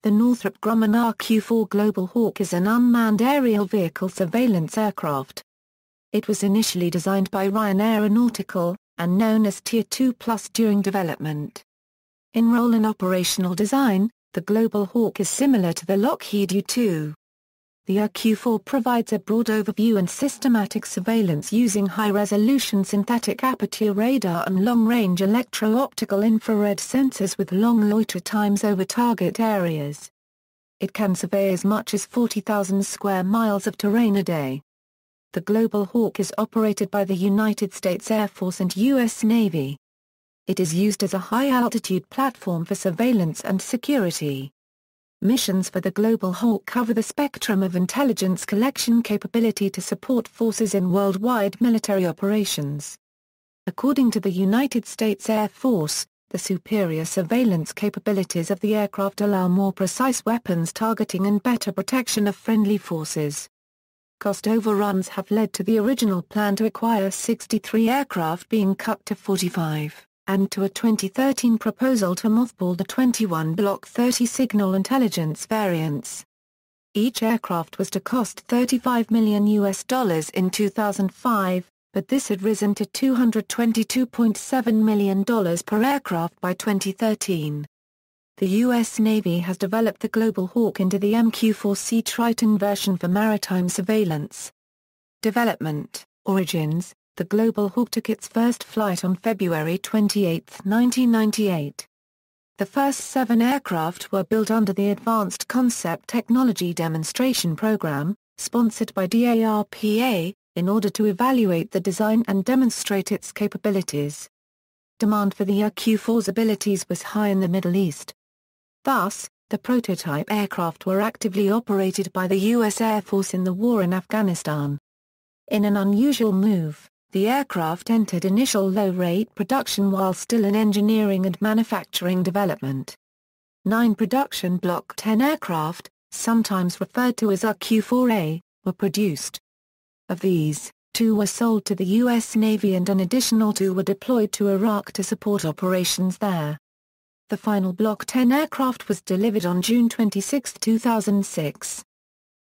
The Northrop Grumman RQ-4 Global Hawk is an unmanned aerial vehicle surveillance aircraft. It was initially designed by Ryan Aeronautical, and known as Tier 2 Plus during development. In role and operational design, the Global Hawk is similar to the Lockheed U-2. The RQ-4 provides a broad overview and systematic surveillance using high-resolution synthetic aperture radar and long-range electro-optical infrared sensors with long loiter times over target areas. It can survey as much as 40,000 square miles of terrain a day. The Global Hawk is operated by the United States Air Force and U.S. Navy. It is used as a high-altitude platform for surveillance and security. Missions for the Global Hawk cover the spectrum of intelligence collection capability to support forces in worldwide military operations. According to the United States Air Force, the superior surveillance capabilities of the aircraft allow more precise weapons targeting and better protection of friendly forces. Cost overruns have led to the original plan to acquire 63 aircraft being cut to 45. And to a 2013 proposal to mothball the 21 Block 30 signal intelligence variants. Each aircraft was to cost $35 million in 2005, but this had risen to $222.7 million per aircraft by 2013. The U.S. Navy has developed the Global Hawk into the MQ-4C Triton version for maritime surveillance. Development, origins. The Global Hawk took its first flight on February 28, 1998. The first 7 aircraft were built under the Advanced Concept Technology Demonstration Program, sponsored by DARPA, in order to evaluate the design and demonstrate its capabilities. Demand for the RQ-4's abilities was high in the Middle East. Thus, the prototype aircraft were actively operated by the U.S. Air Force in the war in Afghanistan. In an unusual move, the aircraft entered initial low-rate production while still in engineering and manufacturing development. 9 production Block 10 aircraft, sometimes referred to as RQ-4A, were produced. Of these, 2 were sold to the U.S. Navy and an additional 2 were deployed to Iraq to support operations there. The final Block 10 aircraft was delivered on June 26, 2006.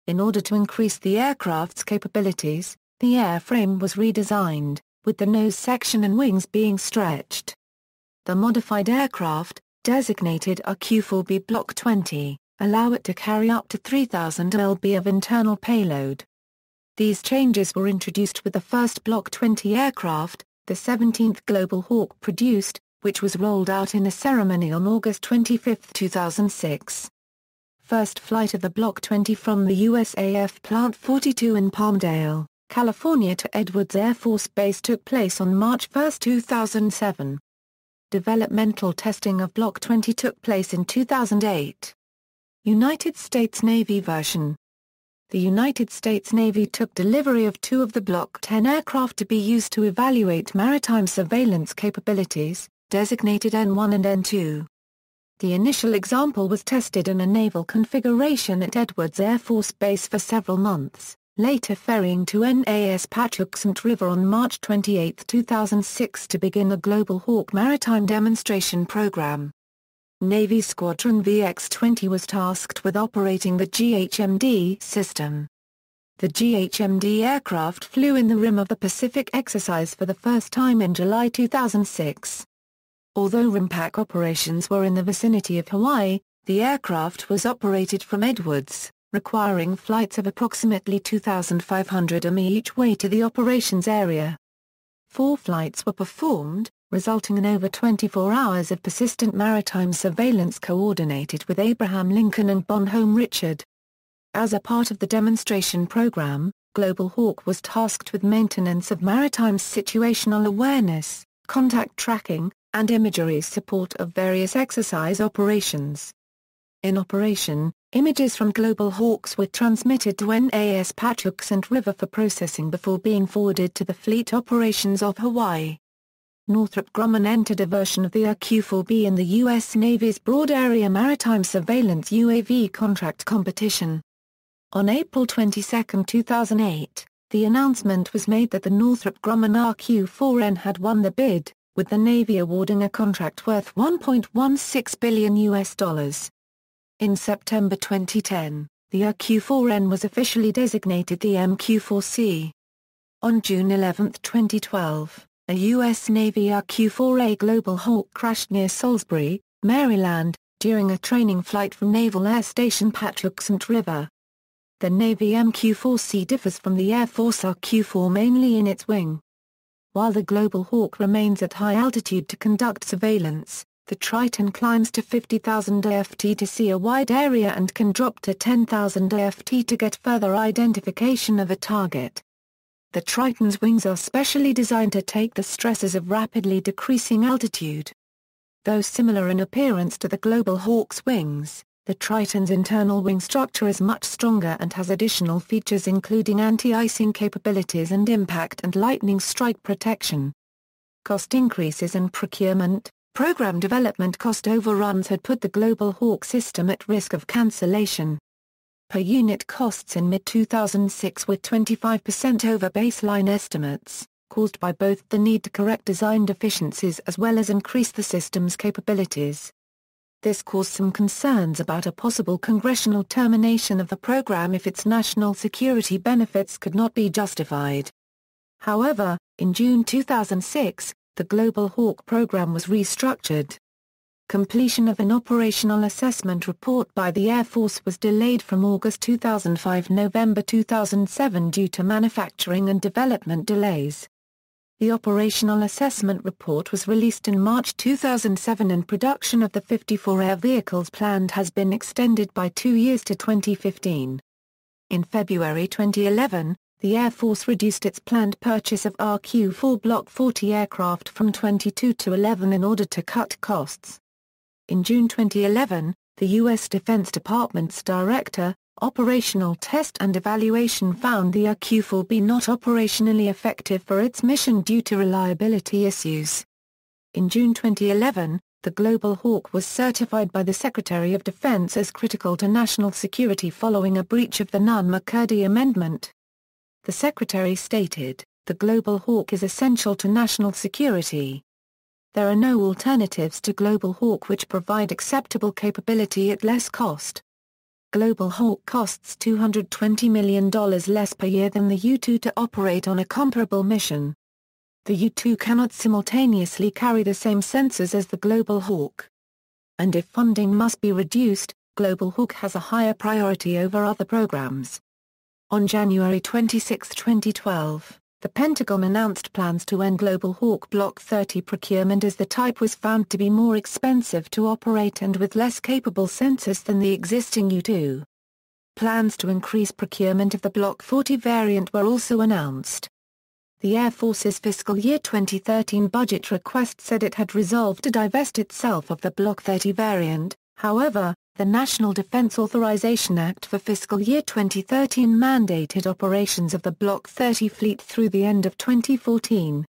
In order to increase the aircraft's capabilities, the airframe was redesigned, with the nose section and wings being stretched. The modified aircraft, designated RQ-4B Block 20, allow it to carry up to 3,000 lb of internal payload. These changes were introduced with the first Block 20 aircraft, the 17th Global Hawk produced, which was rolled out in a ceremony on August 25, 2006. First flight of the Block 20 from the USAF Plant 42 in Palmdale, California to Edwards Air Force Base took place on March 1, 2007. Developmental testing of Block 20 took place in 2008. United States Navy version. The United States Navy took delivery of 2 of the Block 10 aircraft to be used to evaluate maritime surveillance capabilities, designated N1 and N2. The initial example was tested in a naval configuration at Edwards Air Force Base for several months, later ferrying to NAS Patuxent River on March 28, 2006 to begin the Global Hawk Maritime Demonstration Program. Navy Squadron VX-20 was tasked with operating the GHMD system. The GHMD aircraft flew in the rim of the Pacific exercise for the first time in July 2006. Although RIMPAC operations were in the vicinity of Hawaii, the aircraft was operated from Edwards, requiring flights of approximately 2,500 mi each way to the operations area. 4 flights were performed, resulting in over 24 hours of persistent maritime surveillance coordinated with Abraham Lincoln and Bonhomme Richard. As a part of the demonstration program, Global Hawk was tasked with maintenance of maritime situational awareness, contact tracking, and imagery support of various exercise operations. In operation, images from Global Hawks were transmitted to NAS Patuxent River for processing before being forwarded to the fleet operations of Hawaii. Northrop Grumman entered a version of the RQ-4B in the U.S. Navy's Broad Area Maritime Surveillance UAV contract competition. On April 22, 2008, the announcement was made that the Northrop Grumman RQ-4N had won the bid, with the Navy awarding a contract worth $1.16 billion. In September 2010, the RQ-4N was officially designated the MQ-4C. On June 11, 2012, a U.S. Navy RQ-4A Global Hawk crashed near Salisbury, Maryland, during a training flight from Naval Air Station Patuxent River. The Navy MQ-4C differs from the Air Force RQ-4 mainly in its wing. While the Global Hawk remains at high altitude to conduct surveillance, the Triton climbs to 50,000 AFT to see a wide area and can drop to 10,000 AFT to get further identification of a target. The Triton's wings are specially designed to take the stresses of rapidly decreasing altitude. Though similar in appearance to the Global Hawk's wings, the Triton's internal wing structure is much stronger and has additional features including anti-icing capabilities and impact and lightning strike protection. Cost increases and procurement. Program development cost overruns had put the Global Hawk system at risk of cancellation. Per unit costs in mid-2006 were 25% over baseline estimates, caused by both the need to correct design deficiencies as well as increase the system's capabilities. This caused some concerns about a possible congressional termination of the program if its national security benefits could not be justified. However, in June 2006, the Global Hawk program was restructured. Completion of an operational assessment report by the Air Force was delayed from August 2005 to November 2007 due to manufacturing and development delays. The operational assessment report was released in March 2007 and production of the 54 air vehicles planned has been extended by 2 years to 2015. In February 2011, the Air Force reduced its planned purchase of RQ-4 Block 40 aircraft from 22 to 11 in order to cut costs. In June 2011, the U.S. Defense Department's Director, Operational Test and Evaluation found the RQ-4B not operationally effective for its mission due to reliability issues. In June 2011, the Global Hawk was certified by the Secretary of Defense as critical to national security following a breach of the Nunn-McCurdy Amendment. The Secretary stated, "The Global Hawk is essential to national security. There are no alternatives to Global Hawk which provide acceptable capability at less cost. Global Hawk costs $220 million less per year than the U-2 to operate on a comparable mission. The U-2 cannot simultaneously carry the same sensors as the Global Hawk. And if funding must be reduced, Global Hawk has a higher priority over other programs." On January 26, 2012, the Pentagon announced plans to end Global Hawk Block 30 procurement as the type was found to be more expensive to operate and with less capable sensors than the existing U-2. Plans to increase procurement of the Block 40 variant were also announced. The Air Force's fiscal year 2013 budget request said it had resolved to divest itself of the Block 30 variant. However, the National Defense Authorization Act for fiscal year 2013 mandated operations of the Block 30 fleet through the end of 2014.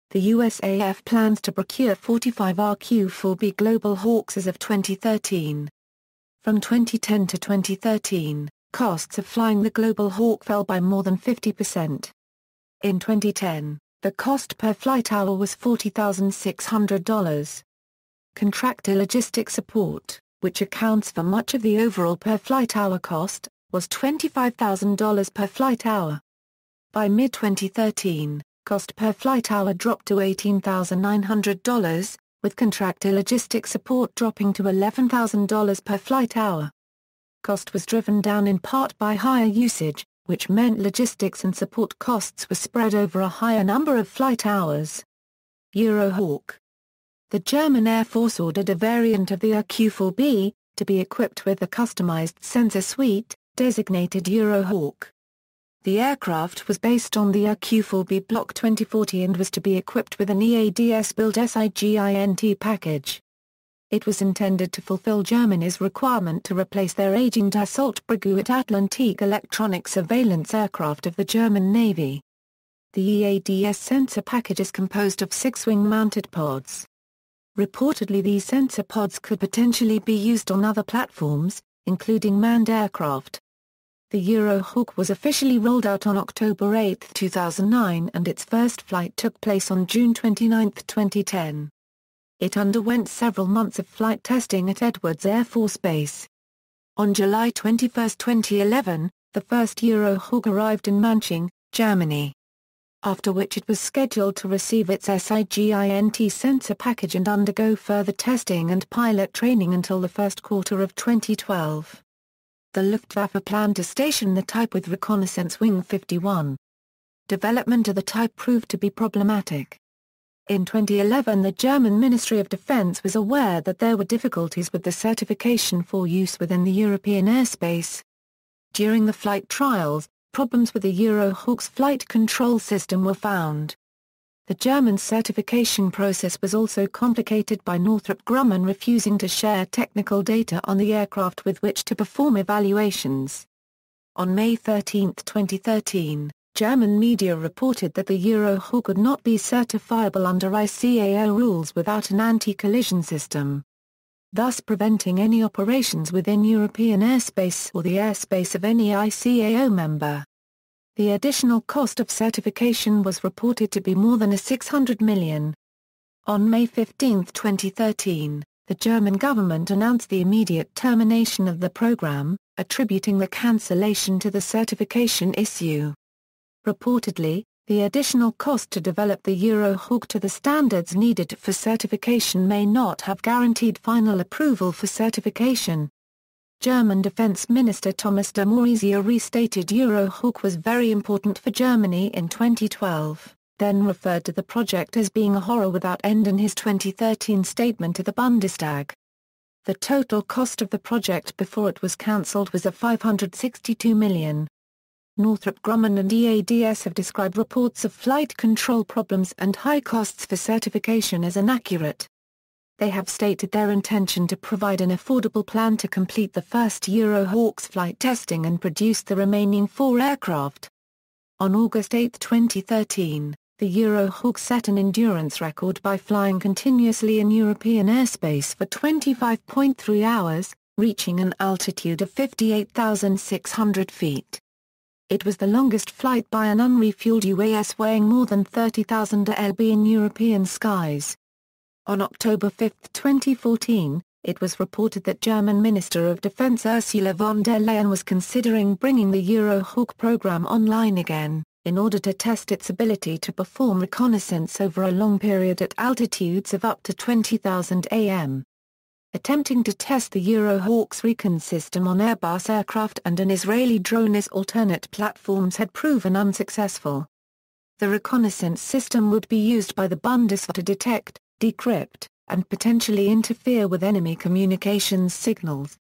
The USAF plans to procure 45 RQ-4B Global Hawks as of 2013. From 2010 to 2013, costs of flying the Global Hawk fell by more than 50%. In 2010, the cost per flight hour was $40,600. Contractor logistics support, which accounts for much of the overall per flight hour cost, was $25,000 per flight hour. By mid-2013, cost per flight hour dropped to $18,900, with contractor logistics support dropping to $11,000 per flight hour. Cost was driven down in part by higher usage, which meant logistics and support costs were spread over a higher number of flight hours. Eurohawk. The German Air Force ordered a variant of the RQ-4B, to be equipped with a customized sensor suite, designated Eurohawk. The aircraft was based on the RQ-4B Block 2040 and was to be equipped with an EADS-built SIGINT package. It was intended to fulfill Germany's requirement to replace their aging Dassault Breguet Atlantique electronic surveillance aircraft of the German Navy. The EADS sensor package is composed of 6 wing-mounted pods. Reportedly these sensor pods could potentially be used on other platforms, including manned aircraft. The Eurohawk was officially rolled out on October 8, 2009 and its first flight took place on June 29, 2010. It underwent several months of flight testing at Edwards Air Force Base. On July 21, 2011, the first Eurohawk arrived in Manching, Germany. After which it was scheduled to receive its SIGINT sensor package and undergo further testing and pilot training until the first quarter of 2012. The Luftwaffe planned to station the type with Reconnaissance Wing 51. Development of the type proved to be problematic. In 2011, the German Ministry of Defense was aware that there were difficulties with the certification for use within the European airspace. During the flight trials, problems with the Eurohawk's flight control system were found. The German certification process was also complicated by Northrop Grumman refusing to share technical data on the aircraft with which to perform evaluations. On May 13, 2013, German media reported that the Eurohawk would not be certifiable under ICAO rules without an anti-collision system, thus preventing any operations within European airspace or the airspace of any ICAO member. The additional cost of certification was reported to be more than 600 million. On May 15, 2013, the German government announced the immediate termination of the program, attributing the cancellation to the certification issue. Reportedly, the additional cost to develop the Eurohawk to the standards needed for certification may not have guaranteed final approval for certification. German Defense Minister Thomas de Maizière restated Eurohawk was very important for Germany in 2012, then referred to the project as being a horror without end in his 2013 statement to the Bundestag. The total cost of the project before it was cancelled was a 562 million. Northrop Grumman and EADS have described reports of flight control problems and high costs for certification as inaccurate. They have stated their intention to provide an affordable plan to complete the first Eurohawk's flight testing and produce the remaining 4 aircraft. On August 8, 2013, the Eurohawk set an endurance record by flying continuously in European airspace for 25.3 hours, reaching an altitude of 58,600 feet. It was the longest flight by an unrefueled UAS weighing more than 30,000 lb in European skies. On October 5, 2014, it was reported that German Minister of Defense Ursula von der Leyen was considering bringing the Eurohawk program online again, in order to test its ability to perform reconnaissance over a long period at altitudes of up to 20,000 am. Attempting to test the Eurohawk's recon system on Airbus aircraft and an Israeli drone as alternate platforms had proven unsuccessful. The reconnaissance system would be used by the Bundeswehr to detect, decrypt, and potentially interfere with enemy communications signals.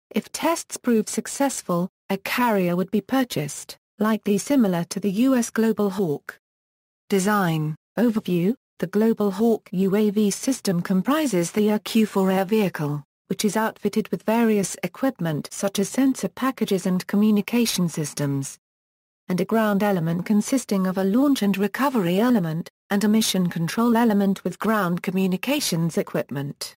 If tests proved successful, a carrier would be purchased, likely similar to the U.S. Global Hawk. Design overview. The Global Hawk UAV system comprises the RQ-4 air vehicle, which is outfitted with various equipment such as sensor packages and communication systems, and a ground element consisting of a launch and recovery element, and a mission control element with ground communications equipment.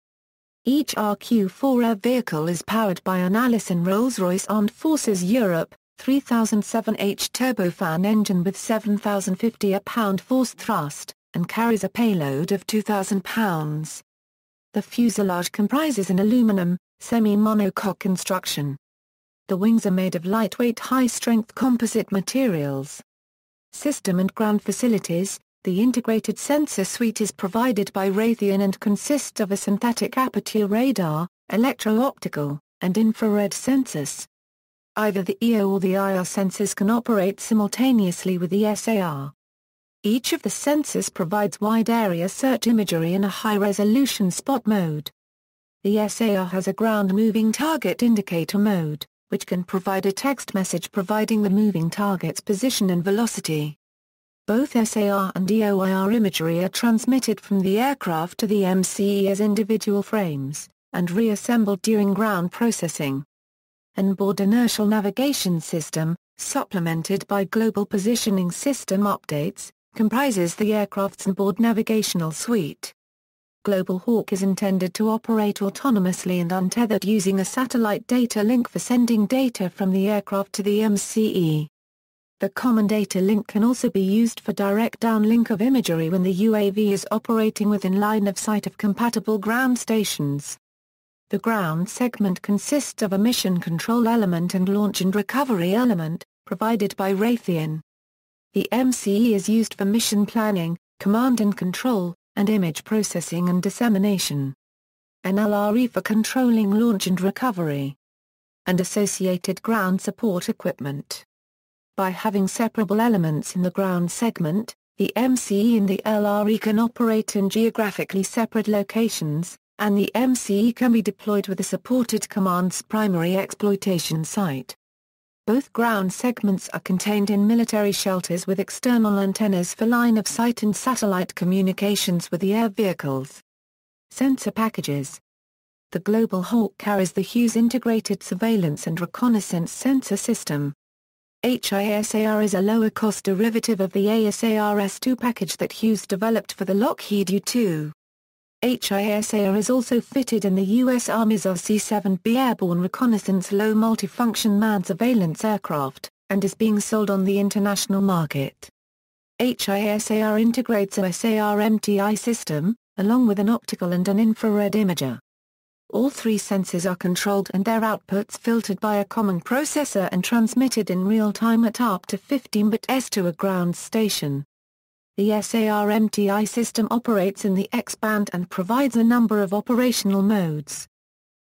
Each RQ-4 air vehicle is powered by an Allison Rolls-Royce Armed Forces Europe 3007H turbofan engine with 7,050 pound force thrust, and carries a payload of 2,000 pounds. The fuselage comprises an aluminum, semi-monocoque construction. The wings are made of lightweight high-strength composite materials. System and ground facilities. The integrated sensor suite is provided by Raytheon and consists of a synthetic aperture radar, electro-optical, and infrared sensors. Either the EO or the IR sensors can operate simultaneously with the SAR. Each of the sensors provides wide-area search imagery in a high-resolution spot mode. The SAR has a ground-moving target indicator mode, which can provide a text message providing the moving target's position and velocity. Both SAR and EOIR imagery are transmitted from the aircraft to the MCE as individual frames, and reassembled during ground processing. Onboard inertial navigation system, supplemented by global positioning system updates, comprises the aircraft's onboard navigational suite. Global Hawk is intended to operate autonomously and untethered using a satellite data link for sending data from the aircraft to the MCE. The common data link can also be used for direct downlink of imagery when the UAV is operating within line of sight of compatible ground stations. The ground segment consists of a mission control element and launch and recovery element, provided by Raytheon. The MCE is used for mission planning, command and control, and image processing and dissemination. An LRE for controlling launch and recovery. And associated ground support equipment. By having separable elements in the ground segment, the MCE and the LRE can operate in geographically separate locations, and the MCE can be deployed with a supported command's primary exploitation site. Both ground segments are contained in military shelters with external antennas for line-of-sight and satellite communications with the air vehicles. Sensor packages. The Global Hawk carries the Hughes Integrated Surveillance and Reconnaissance Sensor System. HISAR is a lower-cost derivative of the ASAR-S2 package that Hughes developed for the Lockheed U-2. HISAR is also fitted in the U.S. Army's RC-7B airborne reconnaissance low multifunction manned surveillance aircraft, and is being sold on the international market. HISAR integrates a SAR-MTI system, along with an optical and an infrared imager. All three sensors are controlled and their outputs filtered by a common processor and transmitted in real time at up to 15 bits to a ground station. The SAR-MTI system operates in the X-band and provides a number of operational modes,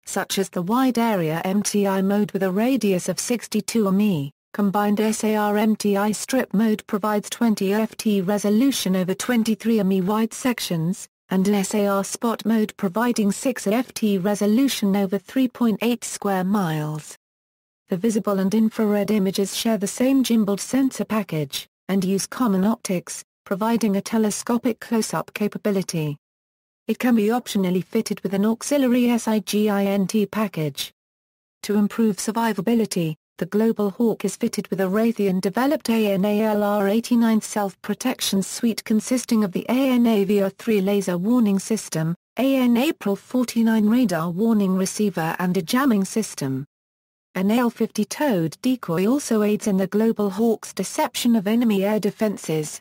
such as the Wide Area MTI mode with a radius of 62 mi. Combined SAR-MTI strip mode provides 20 ft resolution over 23 mi wide sections, and an SAR spot mode providing 6 ft resolution over 3.8 square miles. The visible and infrared images share the same gimbaled sensor package, and use common optics, providing a telescopic close-up capability. It can be optionally fitted with an auxiliary SIGINT package. To improve survivability, the Global Hawk is fitted with a Raytheon-developed ANA-LR-89 self-protection suite consisting of the ANA-VR-3 laser warning system, AN-April-49 radar warning receiver and a jamming system. An AL-50 towed decoy also aids in the Global Hawk's deception of enemy air defenses.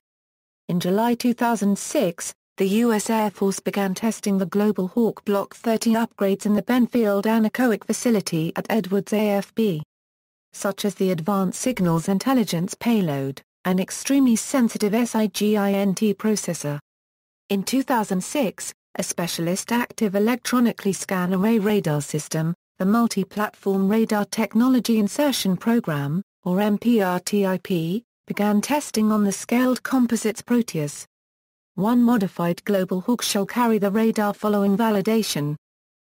In July 2006, the U.S. Air Force began testing the Global Hawk Block 30 upgrades in the Benfield Anechoic facility at Edwards AFB, such as the Advanced Signals Intelligence Payload, an extremely sensitive SIGINT processor. In 2006, a specialist active electronically scan array radar system, the Multi-Platform Radar Technology Insertion Program, or MPRTIP, began testing on the Scaled Composites Proteus. One modified Global Hawk shall carry the radar following validation.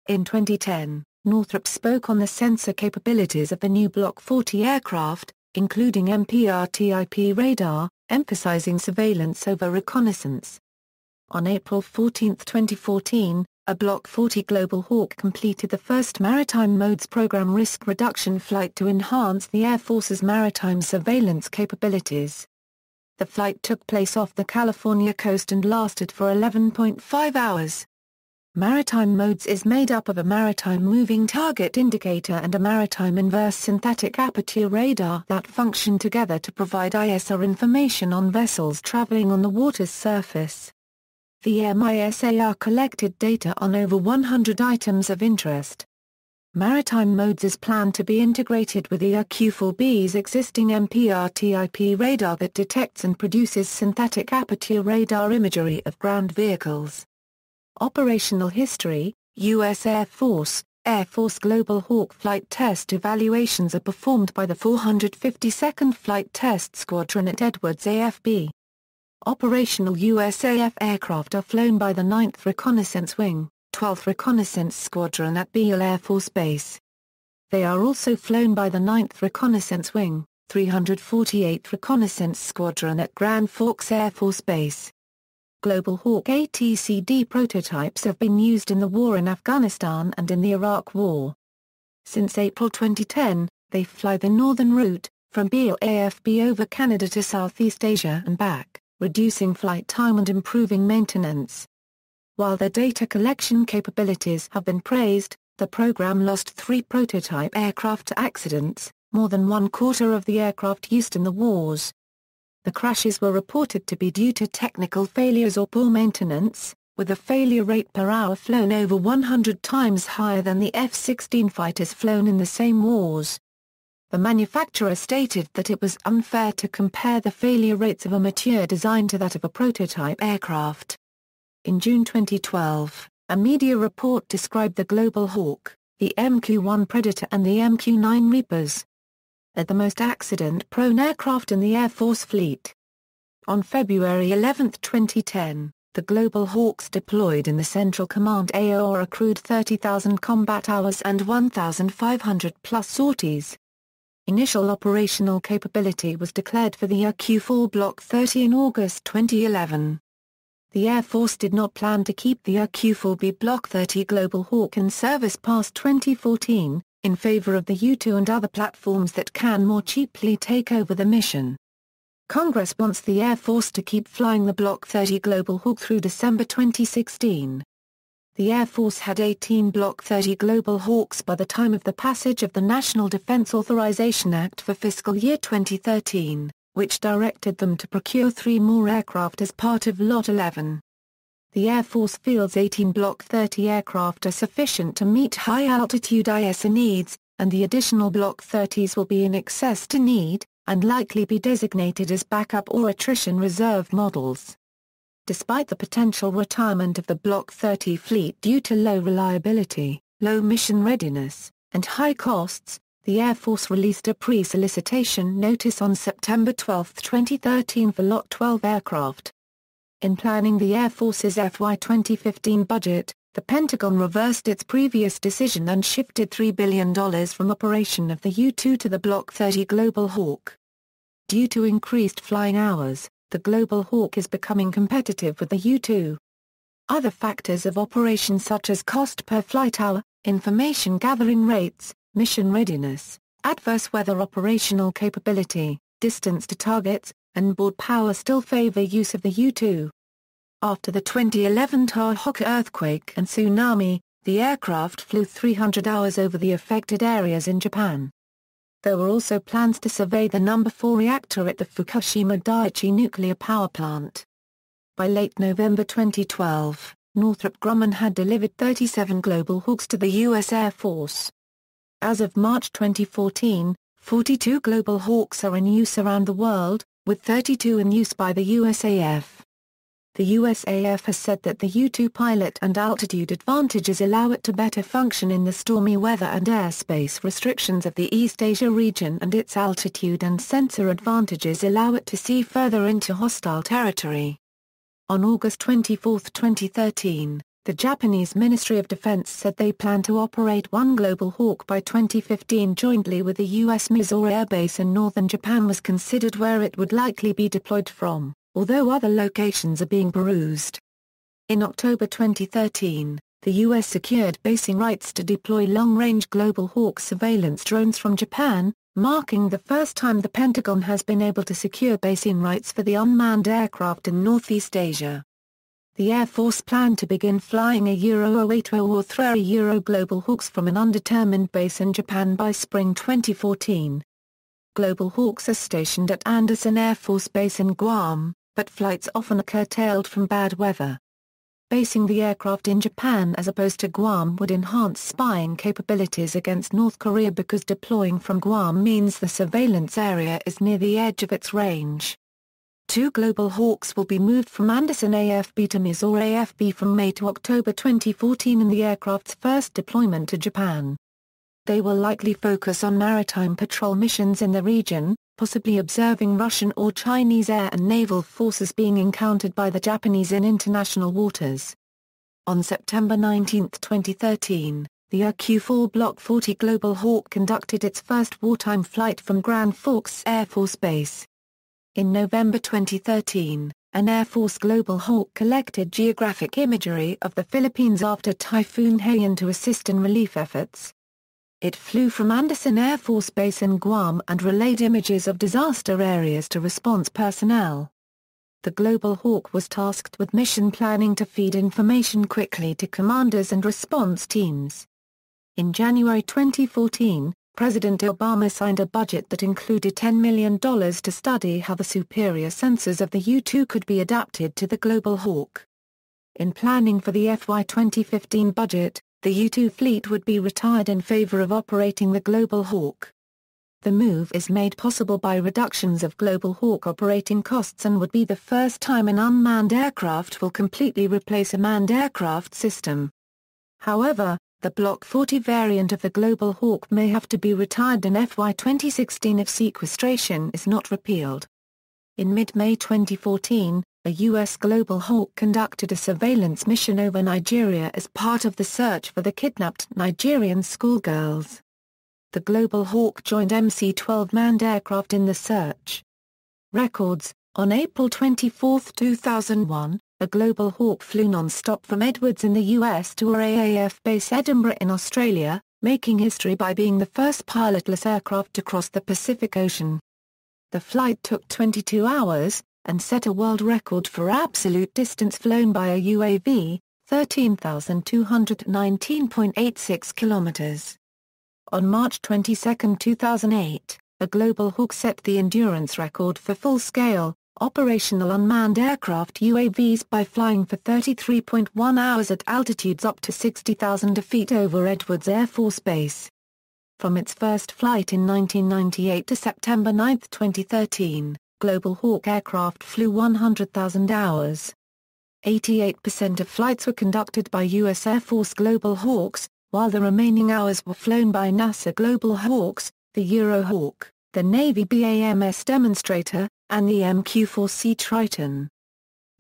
In 2010, Northrop spoke on the sensor capabilities of the new Block 40 aircraft, including MPRTIP radar, emphasizing surveillance over reconnaissance. On April 14, 2014, a Block 40 Global Hawk completed the first Maritime Modes program risk reduction flight to enhance the Air Force's maritime surveillance capabilities. The flight took place off the California coast and lasted for 11.5 hours. Maritime Modes is made up of a maritime moving target indicator and a maritime inverse synthetic aperture radar that function together to provide ISR information on vessels traveling on the water's surface. The MISAR collected data on over 100 items of interest. Maritime Modes is planned to be integrated with the RQ-4B's existing MPRTIP radar that detects and produces synthetic aperture radar imagery of ground vehicles. Operational history: U.S. Air Force Global Hawk flight test evaluations are performed by the 452nd Flight Test Squadron at Edwards AFB. Operational USAF aircraft are flown by the 9th Reconnaissance Wing, 12th Reconnaissance Squadron at Beale Air Force Base. They are also flown by the 9th Reconnaissance Wing, 348th Reconnaissance Squadron at Grand Forks Air Force Base. Global Hawk ATCD prototypes have been used in the war in Afghanistan and in the Iraq War. Since April 2010, they fly the northern route, from Beale AFB over Canada to Southeast Asia and back, reducing flight time and improving maintenance. While their data collection capabilities have been praised, the program lost 3 prototype aircraft to accidents, more than 1/4 of the aircraft used in the wars. The crashes were reported to be due to technical failures or poor maintenance, with a failure rate per hour flown over 100 times higher than the F-16 fighters flown in the same wars. The manufacturer stated that it was unfair to compare the failure rates of a mature design to that of a prototype aircraft. In June 2012, a media report described the Global Hawk, the MQ-1 Predator and the MQ-9 Reapers as the most accident-prone aircraft in the Air Force fleet. On February 11, 2010, the Global Hawks deployed in the Central Command AOR accrued 30,000 combat hours and 1,500+ sorties. Initial operational capability was declared for the RQ-4 Block 30 in August 2011. The Air Force did not plan to keep the RQ-4B Block 30 Global Hawk in service past 2014, in favor of the U-2 and other platforms that can more cheaply take over the mission. Congress wants the Air Force to keep flying the Block 30 Global Hawk through December 2016. The Air Force had 18 Block 30 Global Hawks by the time of the passage of the National Defense Authorization Act for fiscal year 2013, which directed them to procure 3 more aircraft as part of Lot 11. The Air Force feels 18 Block 30 aircraft are sufficient to meet high-altitude ISA needs, and the additional Block 30s will be in excess to need, and likely be designated as backup or attrition reserve models. Despite the potential retirement of the Block 30 fleet due to low reliability, low mission readiness, and high costs, the Air Force released a pre-solicitation notice on September 12, 2013 for Lot 12 aircraft. In planning the Air Force's FY 2015 budget, the Pentagon reversed its previous decision and shifted $3 billion from operation of the U-2 to the Block 30 Global Hawk. Due to increased flying hours, the Global Hawk is becoming competitive with the U-2. Other factors of operation such as cost per flight hour, information gathering rates, mission readiness, adverse weather operational capability, distance to targets, and board power still favor use of the U-2. After the 2011 Tohoku earthquake and tsunami, the aircraft flew 300 hours over the affected areas in Japan. There were also plans to survey the No. 4 reactor at the Fukushima Daiichi nuclear power plant. By late November 2012, Northrop Grumman had delivered 37 Global Hawks to the U.S. Air Force. As of March 2014, 42 Global Hawks are in use around the world, with 32 in use by the USAF. The USAF has said that the U-2 pilot and altitude advantages allow it to better function in the stormy weather and airspace restrictions of the East Asia region, and its altitude and sensor advantages allow it to see further into hostile territory. On August 24, 2013, the Japanese Ministry of Defense said they plan to operate one Global Hawk by 2015 jointly with the U.S. Missouri Air Base in northern Japan was considered where it would likely be deployed from, although other locations are being perused. In October 2013, the U.S. secured basing rights to deploy long-range Global Hawk surveillance drones from Japan, marking the first time the Pentagon has been able to secure basing rights for the unmanned aircraft in Northeast Asia. The Air Force planned to begin flying a Euro-80 or 3 Euro Global Hawks from an undetermined base in Japan by spring 2014. Global Hawks are stationed at Andersen Air Force Base in Guam, but flights often are curtailed from bad weather. Basing the aircraft in Japan as opposed to Guam would enhance spying capabilities against North Korea because deploying from Guam means the surveillance area is near the edge of its range. 2 Global Hawks will be moved from Andersen AFB to Missouri AFB from May to October 2014 in the aircraft's first deployment to Japan. They will likely focus on maritime patrol missions in the region, possibly observing Russian or Chinese air and naval forces being encountered by the Japanese in international waters. On September 19, 2013, the RQ-4 Block 40 Global Hawk conducted its first wartime flight from Grand Forks Air Force Base. In November 2013, an Air Force Global Hawk collected geographic imagery of the Philippines after Typhoon Haiyan to assist in relief efforts. It flew from Andersen Air Force Base in Guam and relayed images of disaster areas to response personnel. The Global Hawk was tasked with mission planning to feed information quickly to commanders and response teams. In January 2014, President Obama signed a budget that included $10 million to study how the superior sensors of the U-2 could be adapted to the Global Hawk. In planning for the FY 2015 budget, the U-2 fleet would be retired in favor of operating the Global Hawk. The move is made possible by reductions of Global Hawk operating costs and would be the first time an unmanned aircraft will completely replace a manned aircraft system. However, the Block 40 variant of the Global Hawk may have to be retired in FY 2016 if sequestration is not repealed. In mid-May 2014, a U.S. Global Hawk conducted a surveillance mission over Nigeria as part of the search for the kidnapped Nigerian schoolgirls. The Global Hawk joined MC-12 manned aircraft in the search. Records: on April 24, 2001, a Global Hawk flew non-stop from Edwards in the US to RAAF Base Edinburgh in Australia, making history by being the first pilotless aircraft to cross the Pacific Ocean. The flight took 22 hours, and set a world record for absolute distance flown by a UAV, 13,219.86 kilometers. On March 22, 2008, a Global Hawk set the endurance record for full-scale, operational unmanned aircraft UAVs by flying for 33.1 hours at altitudes up to 60,000 feet over Edwards Air Force Base. From its first flight in 1998 to September 9, 2013, Global Hawk aircraft flew 100,000 hours. 88% of flights were conducted by U.S. Air Force Global Hawks, while the remaining hours were flown by NASA Global Hawks, the Eurohawk, the Navy BAMS Demonstrator, and the MQ-4C Triton.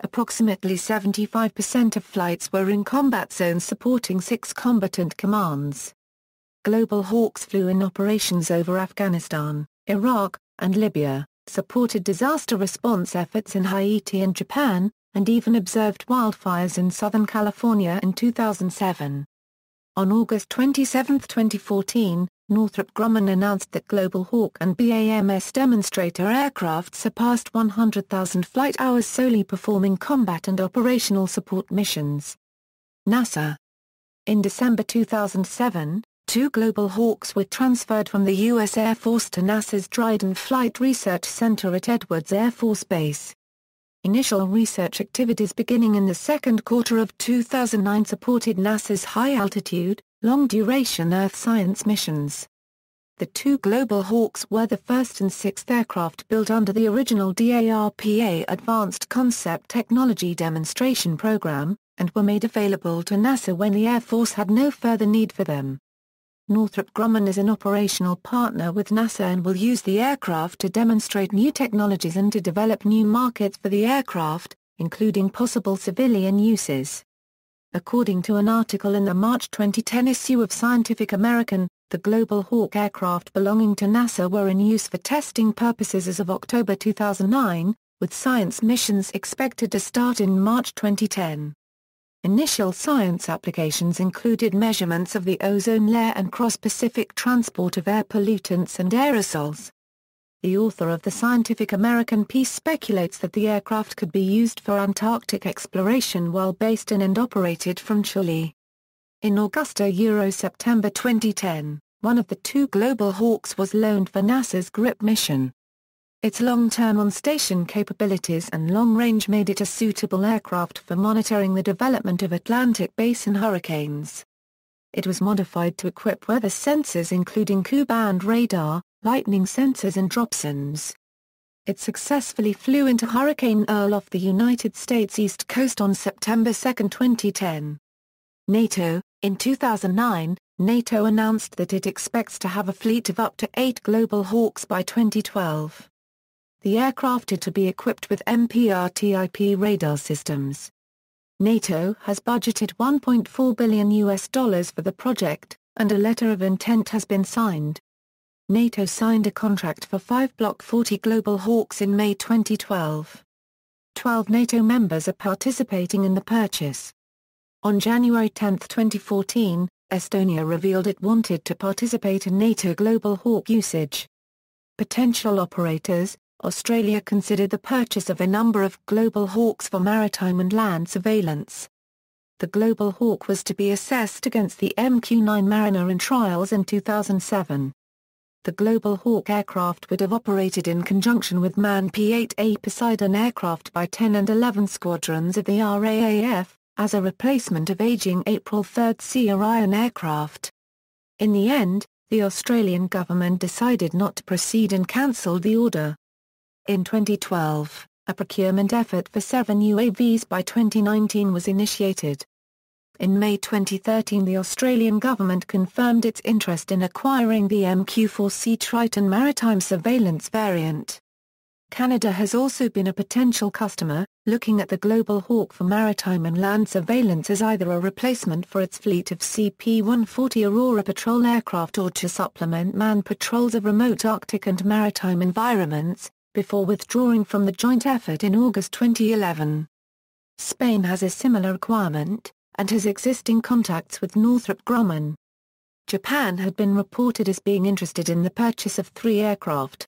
Approximately 75% of flights were in combat zones supporting 6 combatant commands. Global Hawks flew in operations over Afghanistan, Iraq, and Libya, supported disaster response efforts in Haiti and Japan, and even observed wildfires in Southern California in 2007. On August 27, 2014, Northrop Grumman announced that Global Hawk and BAMS Demonstrator aircraft surpassed 100,000 flight hours solely performing combat and operational support missions. NASA. In December 2007, 2 Global Hawks were transferred from the U.S. Air Force to NASA's Dryden Flight Research Center at Edwards Air Force Base. Initial research activities beginning in the second quarter of 2009 supported NASA's high-altitude, long-duration Earth science missions. The 2 Global Hawks were the first and 6th aircraft built under the original DARPA Advanced Concept Technology Demonstration Program, and were made available to NASA when the Air Force had no further need for them. Northrop Grumman is an operational partner with NASA and will use the aircraft to demonstrate new technologies and to develop new markets for the aircraft, including possible civilian uses. According to an article in the March 2010 issue of Scientific American, the Global Hawk aircraft belonging to NASA were in use for testing purposes as of October 2009, with science missions expected to start in March 2010. Initial science applications included measurements of the ozone layer and cross-Pacific transport of air pollutants and aerosols. The author of the Scientific American piece speculates that the aircraft could be used for Antarctic exploration while based in and operated from Chile. In Augusta-September 2010, one of the 2 Global Hawks was loaned for NASA's GRIP mission. Its long-term on-station capabilities and long range made it a suitable aircraft for monitoring the development of Atlantic basin hurricanes. It was modified to equip weather sensors including Ku-band radar, lightning sensors and dropsondes. It successfully flew into Hurricane Earl off the United States East Coast on September 2, 2010. NATO. In 2009, NATO announced that it expects to have a fleet of up to 8 Global Hawks by 2012. The aircraft are to be equipped with MPRTIP radar systems. NATO has budgeted $1.4 billion for the project, and a letter of intent has been signed. NATO signed a contract for 5 Block 40 Global Hawks in May 2012. 12 NATO members are participating in the purchase. On January 10, 2014, Estonia revealed it wanted to participate in NATO Global Hawk usage. Potential operators. Australia considered the purchase of a number of Global Hawks for maritime and land surveillance. The Global Hawk was to be assessed against the MQ-9 Mariner in trials in 2007. The Global Hawk aircraft would have operated in conjunction with manned P-8A Poseidon aircraft by 10 and 11 squadrons of the RAAF, as a replacement of aging April 3C Orion aircraft. In the end, the Australian government decided not to proceed and cancelled the order. In 2012, a procurement effort for 7 UAVs by 2019 was initiated. In May 2013, the Australian government confirmed its interest in acquiring the MQ-4C Triton maritime surveillance variant. Canada has also been a potential customer, looking at the Global Hawk for maritime and land surveillance as either a replacement for its fleet of CP-140 Aurora patrol aircraft or to supplement manned patrols of remote Arctic and maritime environments, before withdrawing from the joint effort in August 2011. Spain has a similar requirement, and has existing contacts with Northrop Grumman. Japan had been reported as being interested in the purchase of 3 aircraft.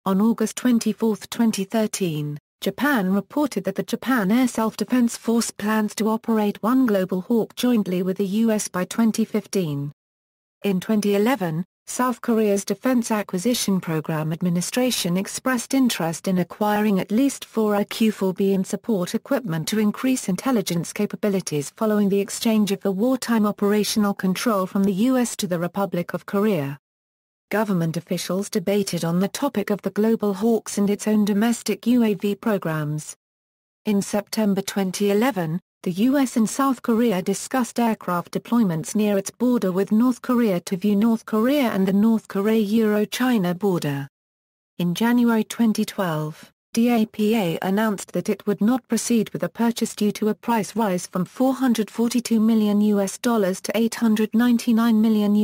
On August 24, 2013, Japan reported that the Japan Air Self-Defense Force plans to operate 1 Global Hawk jointly with the U.S. by 2015. In 2011, South Korea's Defense Acquisition Program Administration expressed interest in acquiring at least 4 RQ-4B and support equipment to increase intelligence capabilities following the exchange of the wartime operational control from the U.S. to the Republic of Korea. Government officials debated on the topic of the Global Hawks and its own domestic UAV programs. In September 2011, the U.S. and South Korea discussed aircraft deployments near its border with North Korea to view North Korea and the North Korea-Euro-China border. In January 2012, DAPA announced that it would not proceed with the purchase due to a price rise from $442 million to $899 million,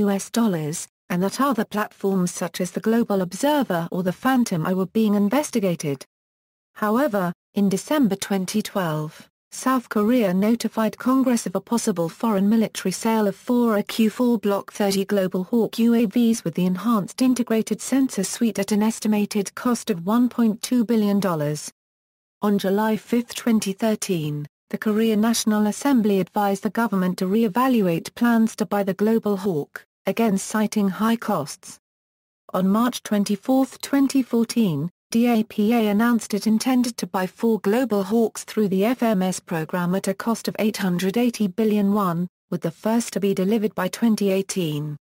and that other platforms such as the Global Observer or the Phantom I were being investigated. However, in December 2012, South Korea notified Congress of a possible foreign military sale of 4 RQ-4 Block 30 Global Hawk UAVs with the enhanced integrated sensor suite at an estimated cost of $1.2 billion. On July 5, 2013, the Korea National Assembly advised the government to re-evaluate plans to buy the Global Hawk, again citing high costs. On March 24, 2014, DAPA announced it intended to buy 4 Global Hawks through the FMS program at a cost of $880 billion, with the first to be delivered by 2018.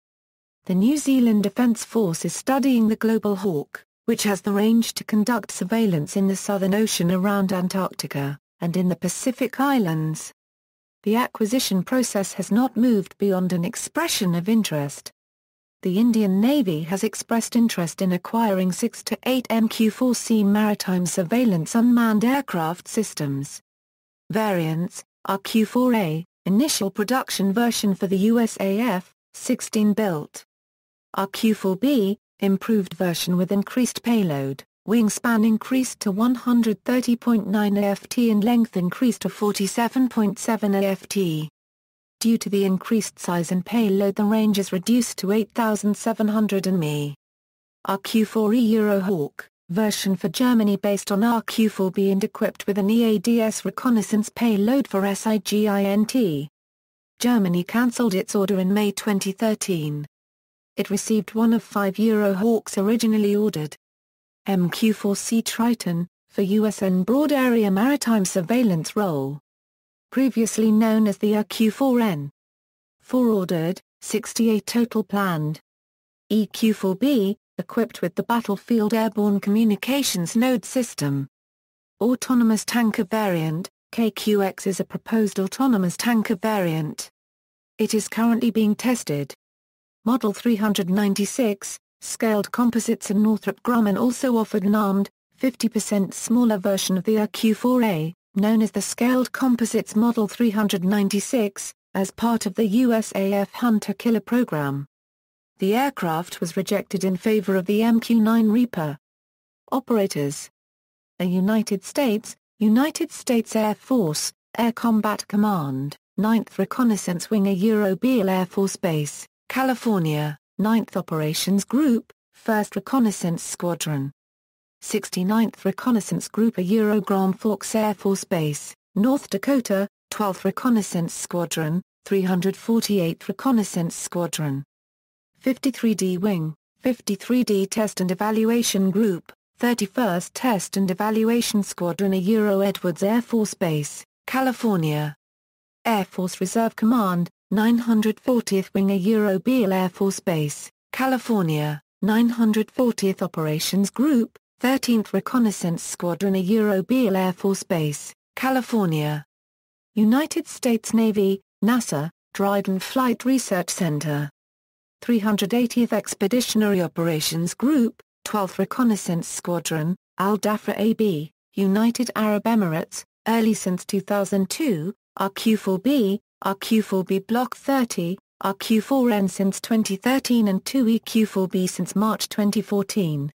The New Zealand Defence Force is studying the Global Hawk, which has the range to conduct surveillance in the Southern Ocean around Antarctica, and in the Pacific Islands. The acquisition process has not moved beyond an expression of interest. The Indian Navy has expressed interest in acquiring 6 to 8 MQ-4C maritime surveillance unmanned aircraft systems. Variants: RQ-4A, initial production version for the USAF, 16 built. RQ-4B, improved version with increased payload, wingspan increased to 130.9 aft and length increased to 47.7 aft. Due to the increased size and payload, the range is reduced to 8,700 mi. RQ-4E Eurohawk, version for Germany based on RQ-4B and equipped with an EADS reconnaissance payload for SIGINT. Germany cancelled its order in May 2013. It received one of 5 Eurohawks originally ordered. MQ-4C Triton, for U.S. and broad area maritime surveillance role. Previously known as the RQ-4N. 4 ordered, 68 total planned. EQ-4B, equipped with the Battlefield Airborne Communications Node System. Autonomous Tanker Variant, KQX is a proposed autonomous tanker variant. It is currently being tested. Model 396, scaled composites, and Northrop Grumman also offered an armed, 50% smaller version of the RQ-4A, known as the Scaled Composites Model 396, as part of the USAF Hunter-Killer program. The aircraft was rejected in favor of the MQ-9 Reaper. Operators: a United States Air Force, Air Combat Command, 9th Reconnaissance Wing, Beale Air Force Base, California, 9th Operations Group, 1st Reconnaissance Squadron. 69th Reconnaissance Group, Grand Forks Air Force Base, North Dakota, 12th Reconnaissance Squadron, 348th Reconnaissance Squadron. 53D Wing, 53D Test and Evaluation Group, 31st Test and Evaluation Squadron, Edwards Air Force Base, California. Air Force Reserve Command, 940th Wing Beale Air Force Base, California, 940th Operations Group, 13th Reconnaissance Squadron Beale Air Force Base, California. United States Navy, NASA, Dryden Flight Research Center. 380th Expeditionary Operations Group, 12th Reconnaissance Squadron, Al Dhafra AB, United Arab Emirates, early since 2002, RQ-4B, RQ-4B Block 30, RQ-4N since 2013 and 2 EQ-4B since March 2014.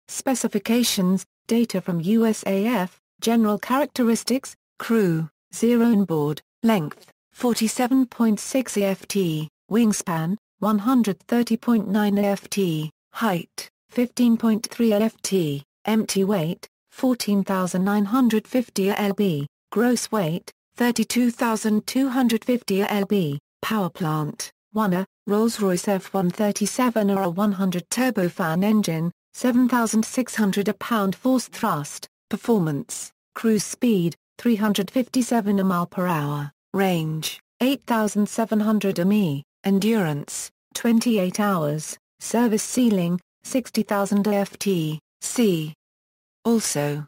Specifications, data from USAF, general characteristics, crew, 0 on board, length, 47.6 AFT, wingspan, 130.9 AFT, height, 15.3 AFT, empty weight, 14,950 lb, gross weight, 32,250 lb, power plant, 1 Rolls-Royce F137 or a 100 turbofan engine, 7,600 pound force thrust, performance, cruise speed, 357 mph, range, 8,700 mi, endurance, 28 hours, service ceiling, 60,000 AFT, c. Also,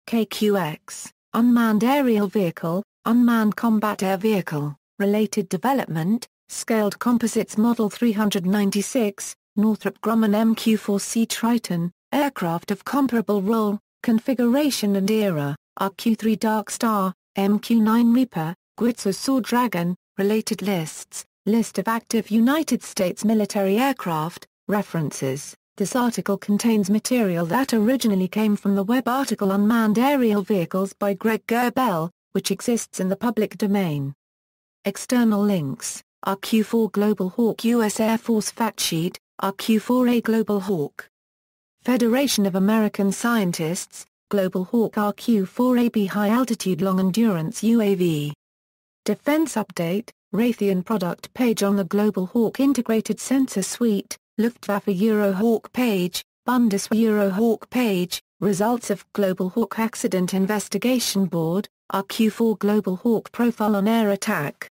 KQX, Unmanned Aerial Vehicle, Unmanned Combat Air Vehicle, Related Development, Scaled Composites Model 396, Northrop Grumman MQ-4C Triton, aircraft of comparable role, configuration and era, RQ-3 Dark Star, MQ-9 Reaper, Gwitzer Saw Dragon, related lists, list of active United States military aircraft, references. This article contains material that originally came from the web article Unmanned Aerial Vehicles by Greg Gerbel, which exists in the public domain. External links, RQ-4 Global Hawk U.S. Air Force Fact Sheet, RQ-4A Global Hawk. Federation of American Scientists, Global Hawk RQ-4AB High Altitude Long Endurance UAV. Defense Update, Raytheon product page on the Global Hawk Integrated Sensor Suite, Luftwaffe Eurohawk page, Bundeswehr Eurohawk page, results of Global Hawk Accident Investigation Board, RQ-4 Global Hawk Profile on Air Attack.